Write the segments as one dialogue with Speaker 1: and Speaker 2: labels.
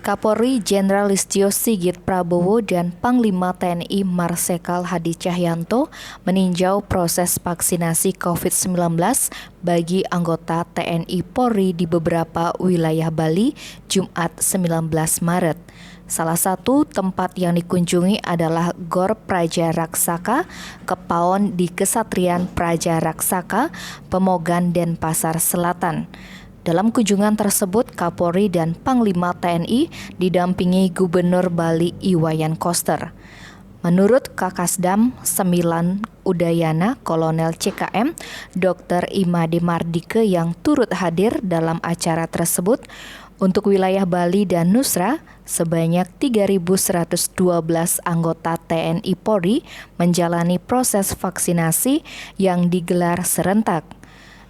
Speaker 1: Kapolri Jenderal Listio Sigit Prabowo dan Panglima TNI Marsikal Hadi Cahyanto meninjau proses vaksinasi COVID-19 bagi anggota TNI Polri di beberapa wilayah Bali, Jumat 19 Maret. Salah satu tempat yang dikunjungi adalah Gor Praja Raksaka, Kepaon di Kesatrian Praja Raksaka, Pemogan, Denpasar Selatan. Dalam kunjungan tersebut, Kapolri dan Panglima TNI didampingi Gubernur Bali Iwayan Koster. Menurut Kakasdam 9 Udayana, Kolonel CKM Dr. Imade Mardike yang turut hadir dalam acara tersebut, untuk wilayah Bali dan Nusra, sebanyak 3.112 anggota TNI Polri menjalani proses vaksinasi yang digelar serentak.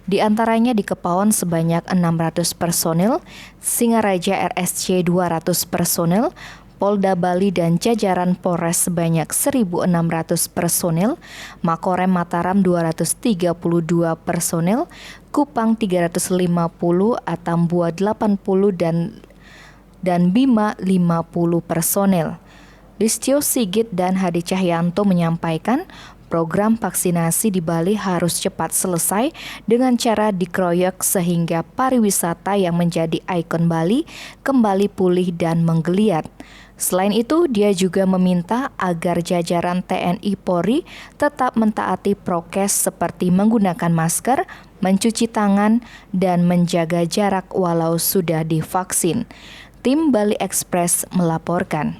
Speaker 1: Di antaranya di Kepaon sebanyak 600 personil, Singaraja RSC 200 personil, Polda Bali dan jajaran Polres sebanyak 1.600 personil, Makorem Mataram 232 personil, Kupang 350, Atambua 80 dan Bima 50 personil. Listio Sigit dan Hadi Cahyanto menyampaikan program vaksinasi di Bali harus cepat selesai dengan cara dikeroyok sehingga pariwisata yang menjadi ikon Bali kembali pulih dan menggeliat. Selain itu, dia juga meminta agar jajaran TNI Polri tetap mentaati prokes seperti menggunakan masker, mencuci tangan, dan menjaga jarak walau sudah divaksin. Tim Bali Express melaporkan.